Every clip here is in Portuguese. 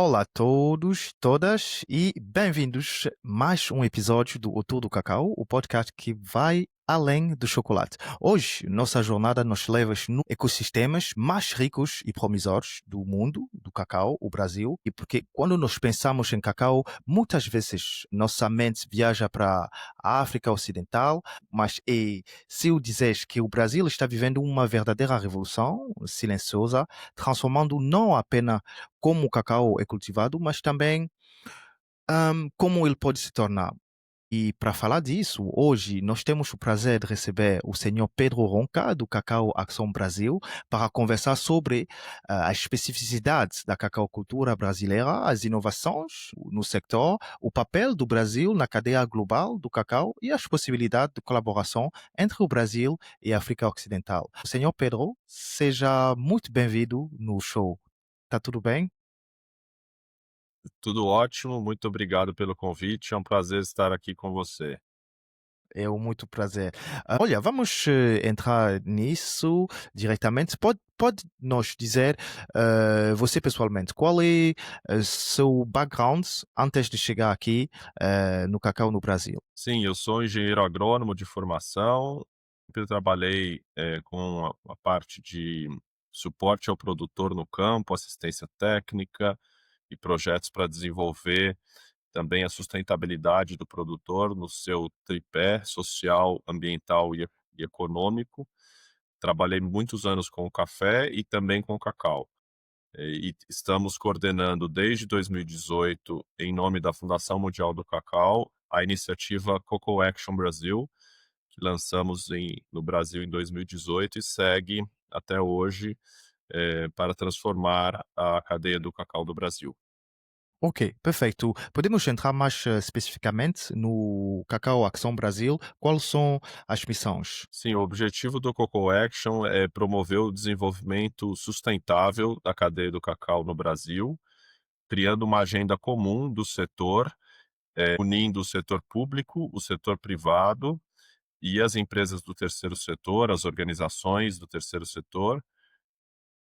Olá a todos, todas e bem-vindos a mais um episódio do O Tour do Cacau, o podcast que vai além do chocolate. Hoje, nossa jornada nos leva nos ecossistemas mais ricos e promissores do mundo, do cacau, o Brasil, e porque quando nós pensamos em cacau, muitas vezes nossa mente viaja para a África Ocidental, mas se eu dizeres que o Brasil está vivendo uma verdadeira revolução silenciosa, transformando não apenas como o cacau é cultivado, mas também como ele pode se tornar. E para falar disso, hoje nós temos o prazer de receber o senhor Pedro Ronca, do Cacau Ação Brasil, para conversar sobre as especificidades da cacaucultura brasileira, as inovações no sector, o papel do Brasil na cadeia global do cacau e as possibilidades de colaboração entre o Brasil e a África Ocidental. O senhor Pedro, seja muito bem-vindo no show. Tá tudo bem? Tudo ótimo, muito obrigado pelo convite, é um prazer estar aqui com você. É um muito prazer. Olha, vamos entrar nisso diretamente. Pode nos dizer, você pessoalmente, qual é seu background antes de chegar aqui no cacau no Brasil? Sim, eu sou engenheiro agrônomo de formação, sempre trabalhei, com a parte de suporte ao produtor no campo, assistência técnica e projetos para desenvolver também a sustentabilidade do produtor no seu tripé social, ambiental e econômico. Trabalhei muitos anos com o café e também com o cacau. E estamos coordenando desde 2018, em nome da Fundação Mundial do Cacau, a iniciativa Cocoa Action Brasil, que lançamos no Brasil em 2018 e segue até hoje, para transformar a cadeia do cacau do Brasil. Ok, perfeito. Podemos entrar mais especificamente no Cacau Ação Brasil? Quais são as missões? Sim, o objetivo do Cocoa Action é promover o desenvolvimento sustentável da cadeia do cacau no Brasil, criando uma agenda comum do setor, unindo o setor público, o setor privado e as empresas do terceiro setor, as organizações do terceiro setor,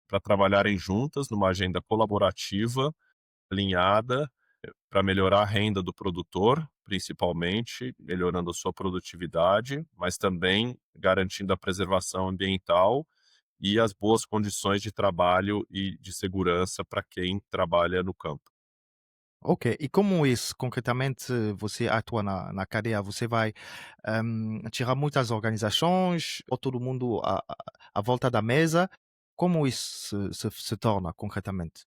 para trabalharem juntas numa agenda colaborativa, alinhada, para melhorar a renda do produtor, principalmente, melhorando a sua produtividade, mas também garantindo a preservação ambiental e as boas condições de trabalho e de segurança para quem trabalha no campo. Ok, e como isso concretamente você atua na cadeia? Você vai tirar muitas organizações, ou todo mundo à volta da mesa? Como isso se torna concretamente?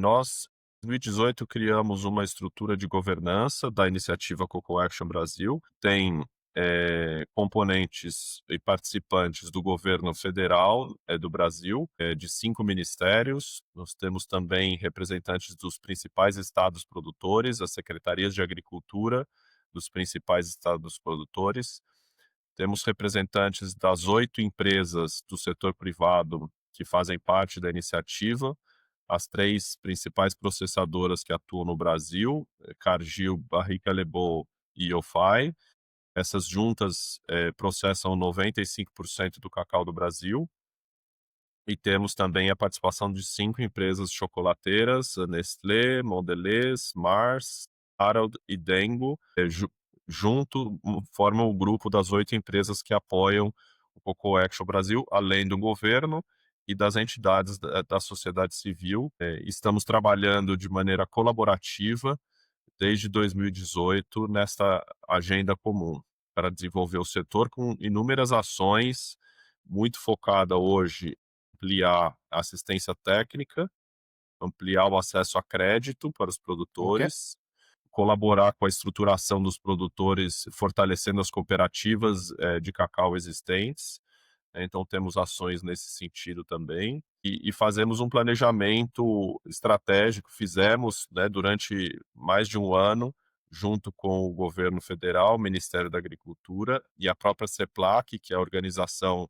Nós, em 2018, criamos uma estrutura de governança da iniciativa Cocoa Action Brasil. Tem componentes e participantes do governo federal do Brasil, de 5 ministérios. Nós temos também representantes dos principais estados produtores, as secretarias de agricultura dos principais estados produtores. Temos representantes das 8 empresas do setor privado que fazem parte da iniciativa, as 3 principais processadoras que atuam no Brasil, Cargill, Barrica Lebow e OFAI. Essas juntas, processam 95% do cacau do Brasil. E temos também a participação de 5 empresas chocolateiras, a Nestlé, Mondelez, Mars, Harold e Dengo, junto formam o grupo das 8 empresas que apoiam o Cocoa Action Brasil, além do governo e das entidades da sociedade civil. Estamos trabalhando de maneira colaborativa desde 2018 nesta agenda comum para desenvolver o setor com inúmeras ações, muito focada hoje ampliar a assistência técnica, ampliar o acesso a crédito para os Ok, produtores, colaborar com a estruturação dos produtores, fortalecendo as cooperativas de cacau existentes. Então, temos ações nesse sentido também. E fazemos um planejamento estratégico, fizemos, né, durante mais de um ano, junto com o governo federal, o Ministério da Agricultura e a própria CEPLAC, que é a organização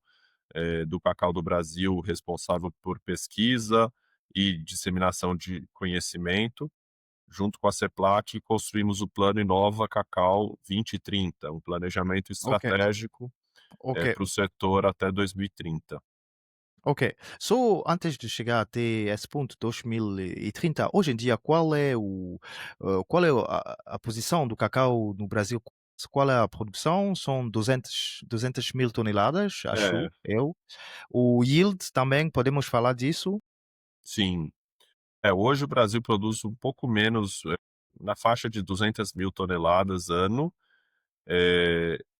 do Cacau do Brasil, responsável por pesquisa e disseminação de conhecimento. Junto com a CEPLAC, construímos o Plano Inova Cacau 2030, um planejamento ok, estratégico ok. para o setor até 2030. Ok. Só antes de chegar até esse ponto, 2030, hoje em dia, qual é a posição do cacau no Brasil? Qual é a produção? São 200 mil toneladas, acho É, eu. O yield também, podemos falar disso? sim. Hoje o Brasil produz um pouco menos, na faixa de 200.000 toneladas ano,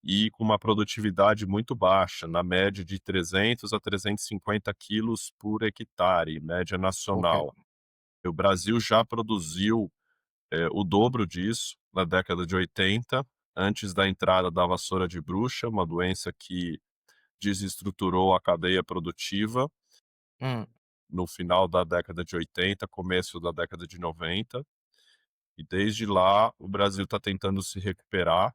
e com uma produtividade muito baixa, na média de 300 a 350 quilos por hectare, média Ok. nacional. O Brasil já produziu, o dobro disso na década de 80, antes da entrada da vassoura de bruxa, uma doença que desestruturou a cadeia produtiva Hum, no final da década de 80, começo da década de 90, e desde lá o Brasil está tentando se recuperar,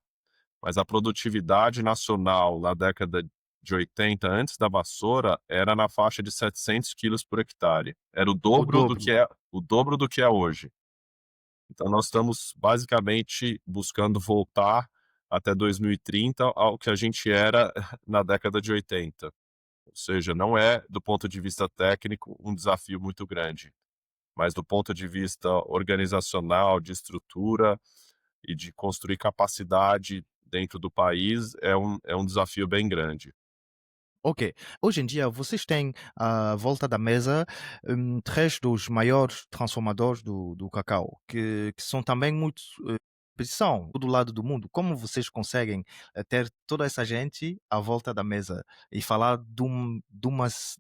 mas a produtividade nacional na década de 80, antes da vassoura, era na faixa de 700 quilos por hectare. Era o dobro. o dobro do que é hoje. Então nós estamos basicamente buscando voltar até 2030 ao que a gente era na década de 80. Ou seja, não é, do ponto de vista técnico, um desafio muito grande, mas do ponto de vista organizacional, de estrutura e de construir capacidade dentro do país, é um desafio bem grande. Ok. Hoje em dia, vocês têm à volta da mesa, 3 dos maiores transformadores do cacau, que são também muito, são do lado do mundo. Como vocês conseguem, ter toda essa gente à volta da mesa e falar de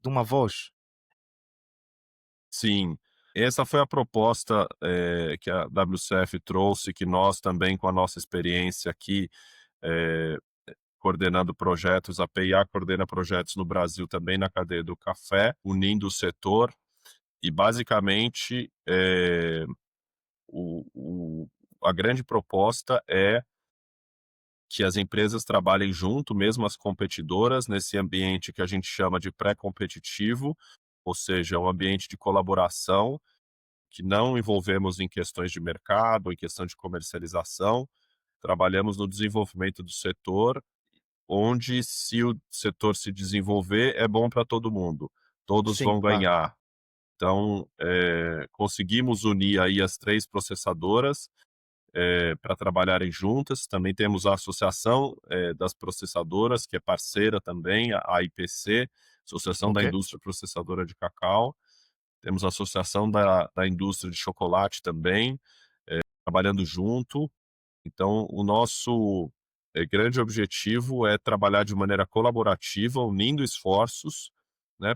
uma voz? Sim, essa foi a proposta, que a WCF trouxe, que nós também, com a nossa experiência aqui, eh, coordenando projetos, a PIA coordena projetos no Brasil também na cadeia do café, unindo o setor e basicamente, o o a grande proposta é que as empresas trabalhem junto, mesmo as competidoras, nesse ambiente que a gente chama de pré-competitivo, ou seja, um ambiente de colaboração, que não envolvemos em questões de mercado, em questão de comercialização, trabalhamos no desenvolvimento do setor, onde, se o setor se desenvolver, é bom para todo mundo, todos Sim, vão claro. ganhar. Então, conseguimos unir aí as 3 processadoras, para trabalharem juntas. Também temos a Associação, das Processadoras, que é parceira também, a AIPC, Associação da Ok, Indústria Processadora de Cacau. Temos a Associação da Indústria de Chocolate também, trabalhando junto. Então, o nosso, grande objetivo é trabalhar de maneira colaborativa, unindo esforços, né,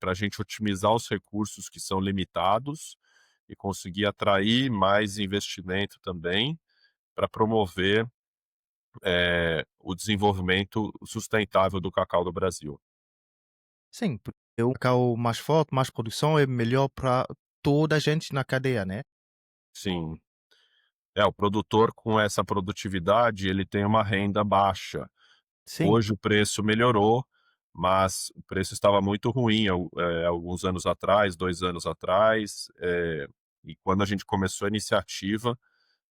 para a gente otimizar os recursos que são limitados e conseguir atrair mais investimento também, para promover, o desenvolvimento sustentável do cacau do Brasil. sim, porque o cacau mais forte, mais produção é melhor para toda a gente na cadeia, né? Sim. O produtor, com essa produtividade, ele tem uma renda baixa. Sim, Hoje o preço melhorou, mas o preço estava muito ruim alguns anos atrás, 2 anos atrás, e quando a gente começou a iniciativa,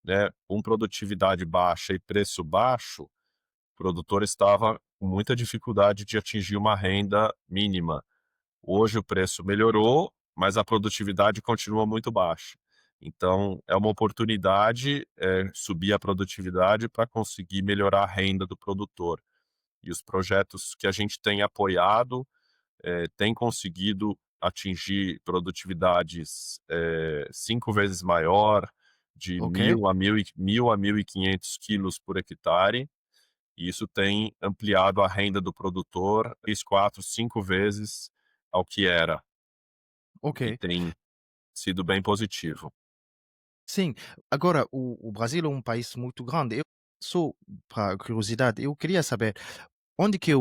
né, com produtividade baixa e preço baixo, o produtor estava com muita dificuldade de atingir uma renda mínima. Hoje o preço melhorou, mas a produtividade continua muito baixa. Então, é uma oportunidade, subir a produtividade para conseguir melhorar a renda do produtor. E os projetos que a gente tem apoiado, têm conseguido atingir produtividades, 5 vezes maior, de ok, 1.000 a 1.500 quilos por hectare, e isso tem ampliado a renda do produtor 3, 4, 5 vezes ao que era, ok. e tem sido bem positivo. Sim, agora o Brasil é um país muito grande. Eu só para curiosidade, eu queria saber onde que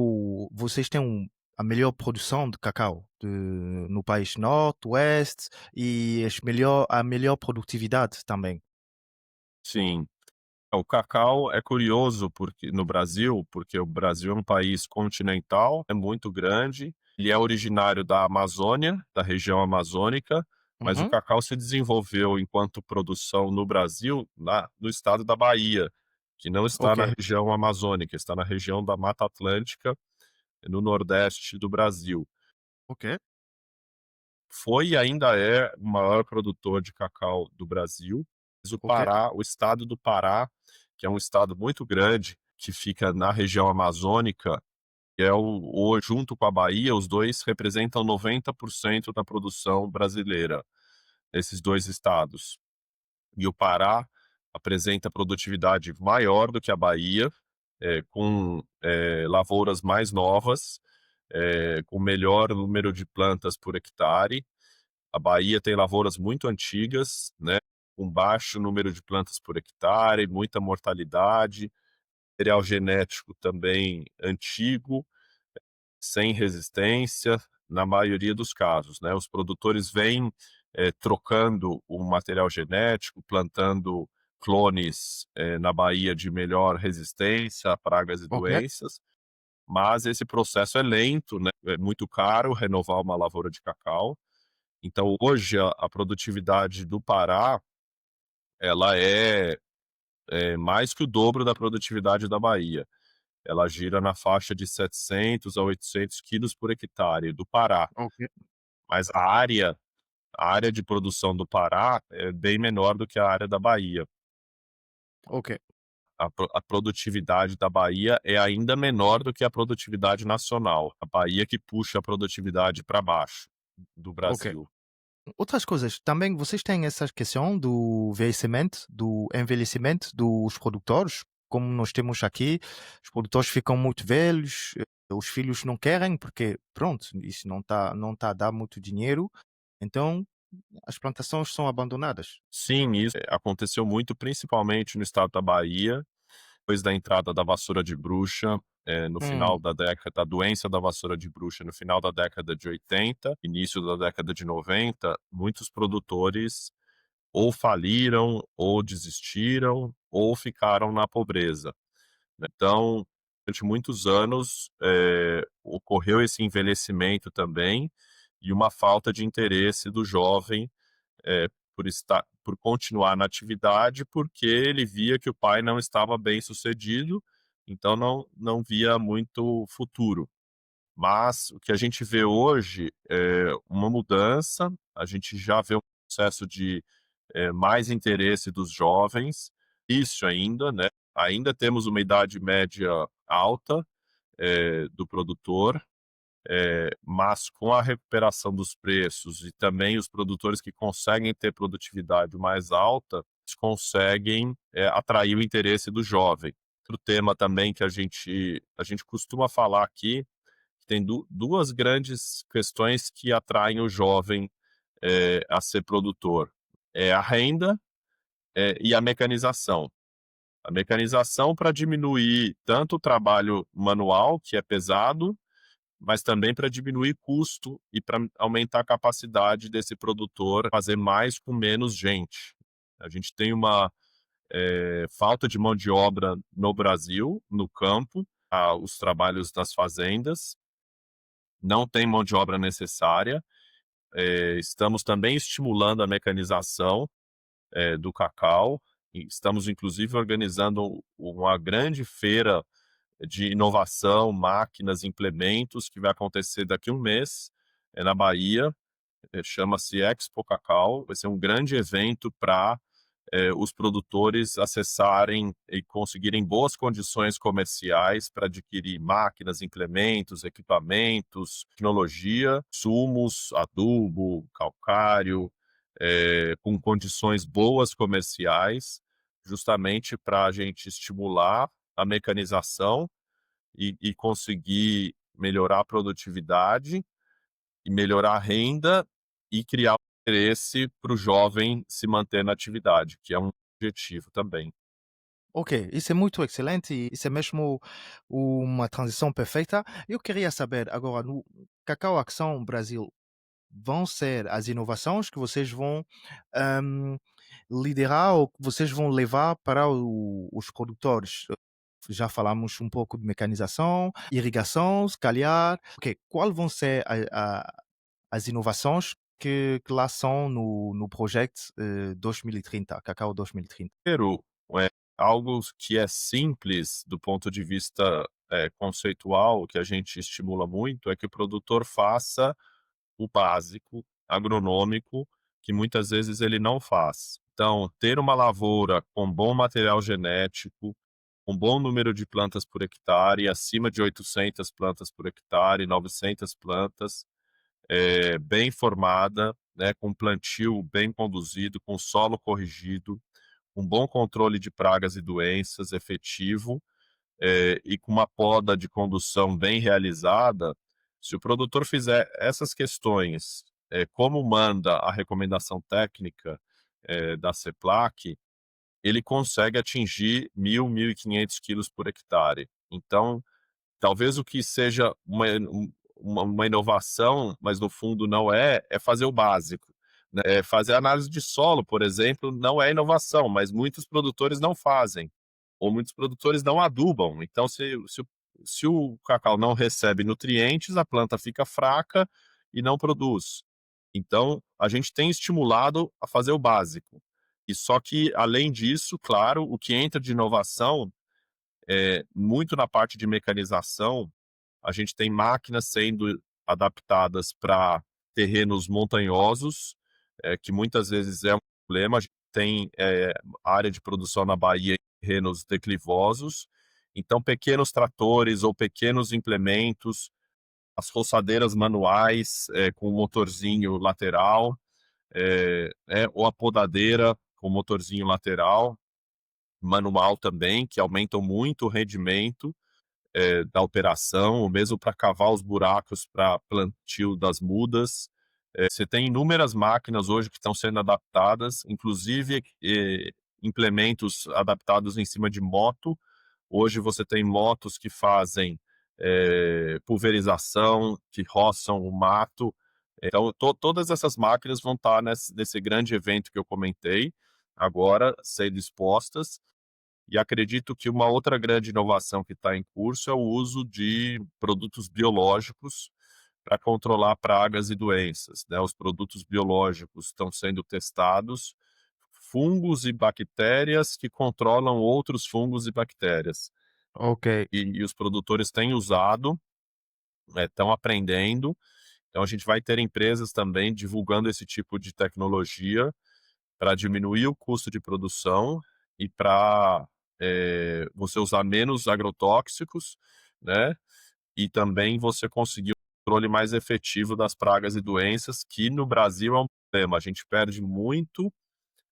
vocês têm a melhor produção de cacau no país norte, oeste e a melhor produtividade também? Sim. O cacau é curioso porque no Brasil, porque o Brasil é um país continental, é muito grande, ele é originário da Amazônia, da região amazônica, mas o Uhum, cacau se desenvolveu enquanto produção no Brasil, no estado da Bahia, que não está ok, na região amazônica, está na região da Mata Atlântica, no nordeste do Brasil. Ok, Foi e ainda é o maior produtor de cacau do Brasil. Mas o ok, Pará, o estado do Pará, que é um estado muito grande, que fica na região amazônica, que é junto com a Bahia, os dois representam 90% da produção brasileira, esses dois estados. E o Pará apresenta produtividade maior do que a Bahia, com lavouras mais novas, com melhor número de plantas por hectare. A Bahia tem lavouras muito antigas, né, com baixo número de plantas por hectare, muita mortalidade, material genético também antigo, sem resistência, na maioria dos casos, né? Os produtores vêm trocando o material genético, plantando clones na Bahia de melhor resistência a pragas e ok, doenças, mas esse processo é lento, né? É muito caro renovar uma lavoura de cacau. Então, hoje, a produtividade do Pará, ela é mais que o dobro da produtividade da Bahia. Ela gira na faixa de 700 a 800 quilos por hectare do Pará. ok, Mas a área de produção do Pará é bem menor do que a área da Bahia. ok, A produtividade da Bahia é ainda menor do que a produtividade nacional. A Bahia que puxa a produtividade para baixo do ok. Brasil. Outras coisas, também vocês têm essa questão do envelhecimento dos produtores, como nós temos aqui, os produtores ficam muito velhos, os filhos não querem, porque pronto, isso não tá a dar muito dinheiro, então as plantações são abandonadas. Sim, isso aconteceu muito, principalmente no estado da Bahia, depois da entrada da vassoura de bruxa, no final Hum, da década, da doença da vassoura de bruxa, no final da década de 80, início da década de 90, muitos produtores ou faliram, ou desistiram, ou ficaram na pobreza, né. Então, durante muitos anos, ocorreu esse envelhecimento também e uma falta de interesse do jovem por continuar na atividade, porque ele via que o pai não estava bem sucedido, então não via muito futuro. Mas o que a gente vê hoje é uma mudança, a gente já vê um processo de mais interesse dos jovens, isso ainda, né? Ainda temos uma idade média alta do produtor, mas com a recuperação dos preços e também os produtores que conseguem ter produtividade mais alta, eles conseguem atrair o interesse do jovem. Outro tema também que a gente costuma falar aqui, que tem duas grandes questões que atraem o jovem a ser produtor. É a renda e a mecanização. A mecanização para diminuir tanto o trabalho manual, que é pesado, mas também para diminuir custo e para aumentar a capacidade desse produtor fazer mais com menos gente. A gente tem uma falta de mão de obra no Brasil, no campo, os trabalhos nas fazendas, não tem mão de obra necessária. Estamos também estimulando a mecanização do cacau, e estamos inclusive organizando uma grande feira de inovação, máquinas, implementos, que vai acontecer daqui a um mês, na Bahia, chama-se Expo Cacau, vai ser um grande evento para os produtores acessarem e conseguirem boas condições comerciais para adquirir máquinas, implementos, equipamentos, tecnologia, sumos, adubo, calcário, com condições boas comerciais, justamente para a gente estimular a mecanização e conseguir melhorar a produtividade e melhorar a renda e criar interesse para o jovem se manter na atividade, que é um objetivo também. Ok, isso é muito excelente e isso é mesmo uma transição perfeita. Eu queria saber agora, no Cacau Ação Brasil, vão ser as inovações que vocês vão hum, liderar ou que vocês vão levar para os produtores? Já falamos um pouco de mecanização, irrigação, se calhar. Ok, quais vão ser as inovações que lá são no projeto 2030, Cacau 2030? Primeiro, é algo que é simples do ponto de vista conceitual, que a gente estimula muito, é que o produtor faça o básico agronômico que muitas vezes ele não faz. Então, ter uma lavoura com bom material genético, um bom número de plantas por hectare, acima de 800 plantas por hectare, 900 plantas, bem formada, né, com plantio bem conduzido, com solo corrigido, um bom controle de pragas e doenças efetivo, e com uma poda de condução bem realizada, se o produtor fizer essas questões, como manda a recomendação técnica da CEPLAC, ele consegue atingir 1.000, 1.500 quilos por hectare. Então, talvez o que seja uma inovação, mas no fundo não é fazer o básico. Né? Fazer análise de solo, por exemplo, não é inovação, mas muitos produtores não fazem, ou muitos produtores não adubam. Então, se o cacau não recebe nutrientes, a planta fica fraca e não produz. Então, a gente tem estimulado a fazer o básico. E só que, além disso, claro, o que entra de inovação muito na parte de mecanização, a gente tem máquinas sendo adaptadas para terrenos montanhosos, que muitas vezes é um problema. A gente tem área de produção na Bahia em terrenos declivosos, então pequenos tratores ou pequenos implementos, as roçadeiras manuais com motorzinho lateral, ou a podadeira com motorzinho lateral, manual também, que aumentam muito o rendimento da operação, ou mesmo para cavar os buracos para plantio das mudas. Você tem inúmeras máquinas hoje que estão sendo adaptadas, inclusive implementos adaptados em cima de moto. Hoje você tem motos que fazem pulverização, que roçam o mato. Então, todas essas máquinas vão estar nesse grande evento que eu comentei, agora sendo expostas. E acredito que uma outra grande inovação que está em curso é o uso de produtos biológicos para controlar pragas e doenças. Né? Os produtos biológicos estão sendo testados, fungos e bactérias que controlam outros fungos e bactérias. Ok, E os produtores têm usado, estão aprendendo. Então, a gente vai ter empresas também divulgando esse tipo de tecnologia para diminuir o custo de produção e para você usar menos agrotóxicos, né? E também você conseguir um controle mais efetivo das pragas e doenças, que no Brasil é um problema. A gente perde muito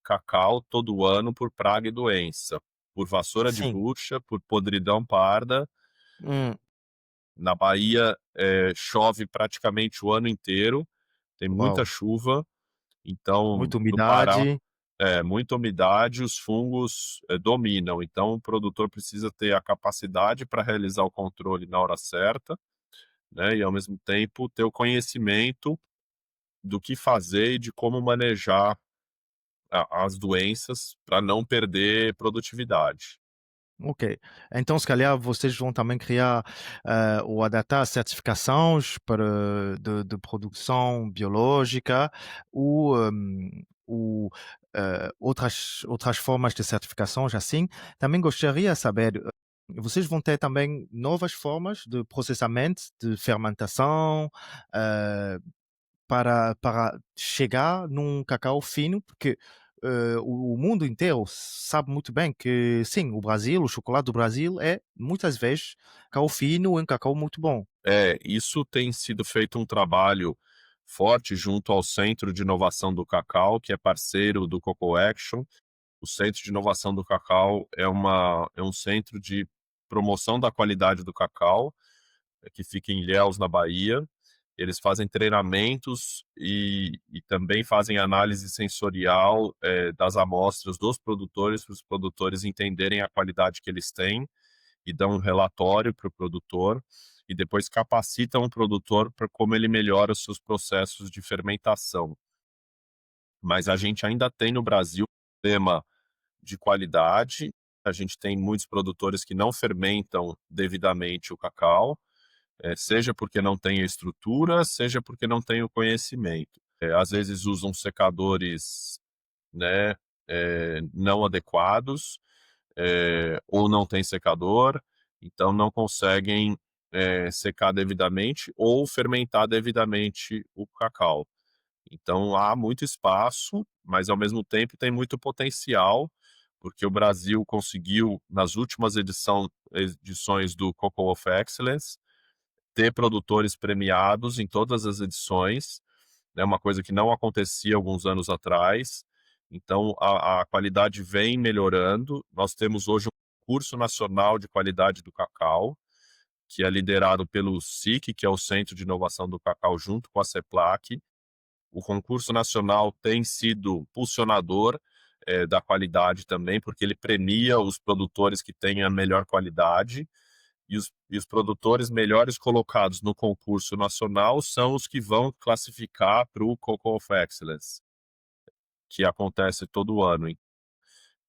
cacau todo ano por praga e doença, por vassoura de sim. bucha, por podridão parda. Hum, Na Bahia chove praticamente o ano inteiro, tem muita uau. chuva, então Muita no Pará umidade. muita umidade, os fungos dominam. Então, o produtor precisa ter a capacidade para realizar o controle na hora certa, né? E, ao mesmo tempo, ter o conhecimento do que fazer e de como manejar as doenças para não perder produtividade. Ok. Então, se calhar, vocês vão também criar ou adaptar certificações para de produção biológica ou outras formas de certificações assim. Também gostaria de saber, vocês vão ter também novas formas de processamento, de fermentação, eh, para chegar num cacau fino, porque, o mundo inteiro sabe muito bem que sim, o Brasil, o chocolate do Brasil é muitas vezes cacau fino, um cacau muito bom. Isso tem sido feito um trabalho forte junto ao Centro de Inovação do Cacau, que é parceiro do Cocoa Action. O Centro de Inovação do Cacau é um centro de promoção da qualidade do cacau, que fica em Ilhéus, na Bahia. Eles fazem treinamentos e também fazem análise sensorial das amostras dos produtores, para os produtores entenderem a qualidade que eles têm e dão um relatório para o produtor e depois capacitam o produtor para como ele melhora os seus processos de fermentação. Mas a gente ainda tem no Brasil um problema de qualidade. A gente tem muitos produtores que não fermentam devidamente o cacau, seja porque não tem a estrutura, seja porque não tem o conhecimento. Às vezes usam secadores, né, não adequados, ou não tem secador, então não conseguem secar devidamente ou fermentar devidamente o cacau. Então há muito espaço, mas ao mesmo tempo tem muito potencial, porque o Brasil conseguiu, nas últimas edições do Cocoa of Excellence, ter produtores premiados em todas as edições, né, uma coisa que não acontecia alguns anos atrás. Então, a qualidade vem melhorando. Nós temos hoje um curso nacional de qualidade do cacau, que é liderado pelo SIC, que é o Centro de Inovação do Cacau, junto com a CEPLAC. O concurso nacional tem sido impulsionador da qualidade também, porque ele premia os produtores que têm a melhor qualidade, e os produtores melhores colocados no concurso nacional são os que vão classificar para o Cocoa of Excellence, que acontece todo ano.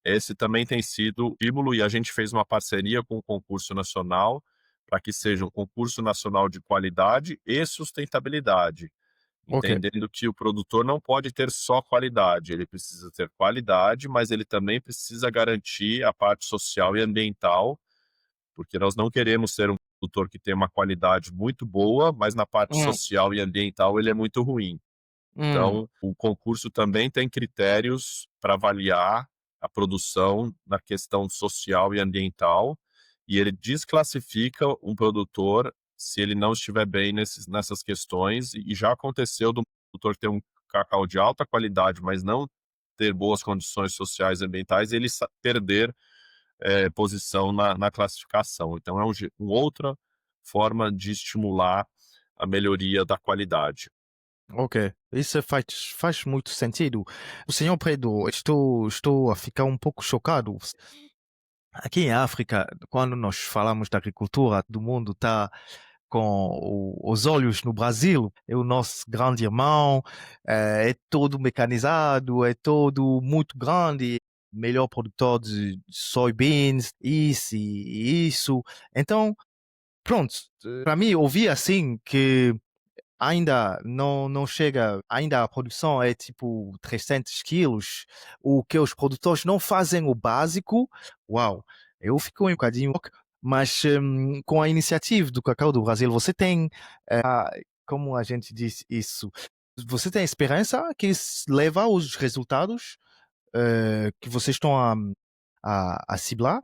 Esse também tem sido estímulo, e a gente fez uma parceria com o concurso nacional para que seja um concurso nacional de qualidade e sustentabilidade, Ok. entendendo que o produtor não pode ter só qualidade, ele precisa ter qualidade, mas ele também precisa garantir a parte social e ambiental, porque nós não queremos ser um produtor que tem uma qualidade muito boa, mas na parte Hum, social e ambiental ele é muito ruim. hum, Então, o concurso também tem critérios para avaliar a produção na questão social e ambiental, e ele desclassifica um produtor se ele não estiver bem nessas questões, e já aconteceu do produtor ter um cacau de alta qualidade, mas não ter boas condições sociais e ambientais, e ele perder posição na classificação. Então, é uma outra forma de estimular a melhoria da qualidade. ok. Isso faz muito sentido. O senhor Pedro, estou a ficar um pouco chocado. Aqui em África, quando nós falamos da agricultura, do mundo está com os olhos no Brasil, é o nosso grande irmão, é todo mecanizado, é todo muito grande, melhor produtor de soybeans, isso e isso. Então, pronto, para mim, ouvir assim que ainda não chega, ainda a produção é tipo 300 quilos, o que os produtores não fazem o básico, uau, eu fico um bocadinho, mas com a iniciativa do Cacau do Brasil, você tem, como a gente diz isso, você tem esperança que isso leva aos resultados que vocês estão a ciblar?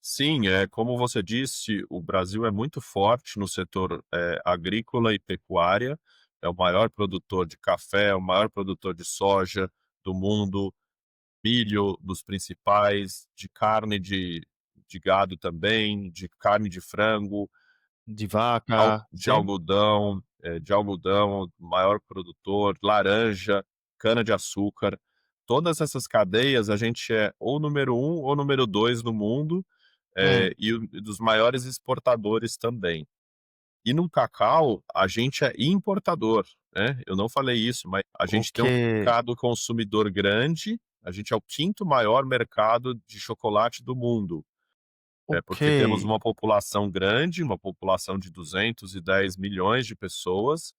Sim, como você disse, o Brasil é muito forte no setor agrícola e pecuária, é o maior produtor de café, é o maior produtor de soja do mundo, milho dos principais, de carne de gado também, de carne de frango, De vaca, sim? de algodão, maior produtor, laranja, cana-de-açúcar. Todas essas cadeias a gente é ou número um ou número dois no mundo, Hum, e dos maiores exportadores também. E no cacau, a gente é importador, né? Eu não falei isso, mas a gente ok, tem um mercado consumidor grande, a gente é o quinto maior mercado de chocolate do mundo, ok, porque temos uma população grande, uma população de 210 milhões de pessoas,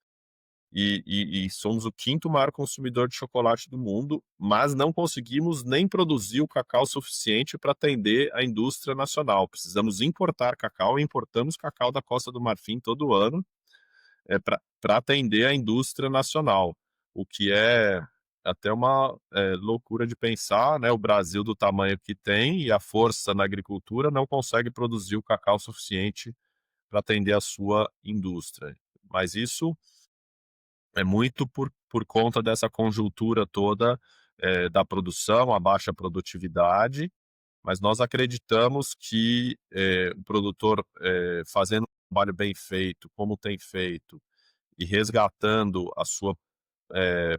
e somos o quinto maior consumidor de chocolate do mundo, mas não conseguimos nem produzir o cacau suficiente para atender a indústria nacional. Precisamos importar cacau, e importamos cacau da Costa do Marfim todo ano, para atender a indústria nacional, o que é até uma loucura de pensar, né? O Brasil, do tamanho que tem e a força na agricultura, não consegue produzir o cacau suficiente para atender a sua indústria. Mas isso é muito por conta dessa conjuntura toda da produção, a baixa produtividade, mas nós acreditamos que o produtor fazendo um trabalho bem feito, como tem feito, e resgatando a sua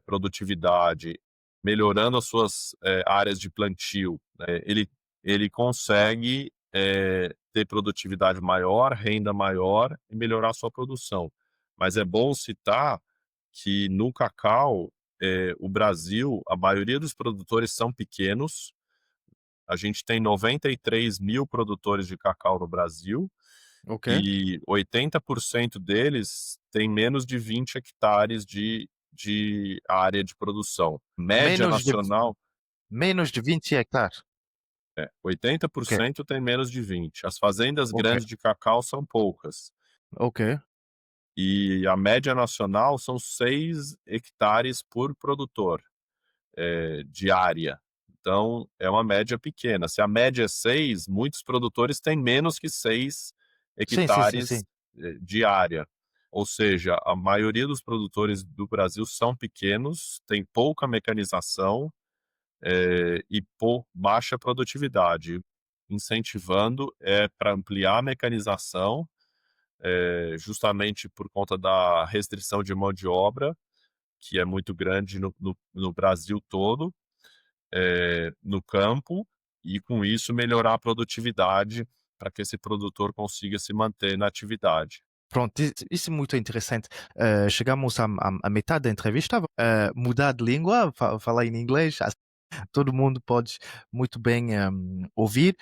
produtividade, melhorando as suas áreas de plantio, né, ele consegue ter produtividade maior, renda maior e melhorar a sua produção. Mas é bom citar que no cacau, o Brasil, a maioria dos produtores são pequenos. A gente tem 93 mil produtores de cacau no Brasil, ok. e 80% deles têm menos de 20 hectares de área de produção. Média Menos de nacional, menos de 20 hectares. Ok, 80% tem menos de 20. As fazendas ok, grandes de cacau são poucas. ok. E a média nacional são 6 hectares por produtor, de área. Então, é uma média pequena. Se a média é 6, muitos produtores têm menos que 6 Sim, sim, sim, sim. hectares, de área. Ou seja, a maioria dos produtores do Brasil são pequenos, têm pouca mecanização, e baixa produtividade. Incentivando para ampliar a mecanização, justamente por conta da restrição de mão de obra, que é muito grande no Brasil todo, no campo, e com isso melhorar a produtividade para que esse produtor consiga se manter na atividade. Pronto, isso é muito interessante. Chegamos à metade da entrevista. Mudar de língua, falar em inglês, todo mundo pode muito bem ouvir.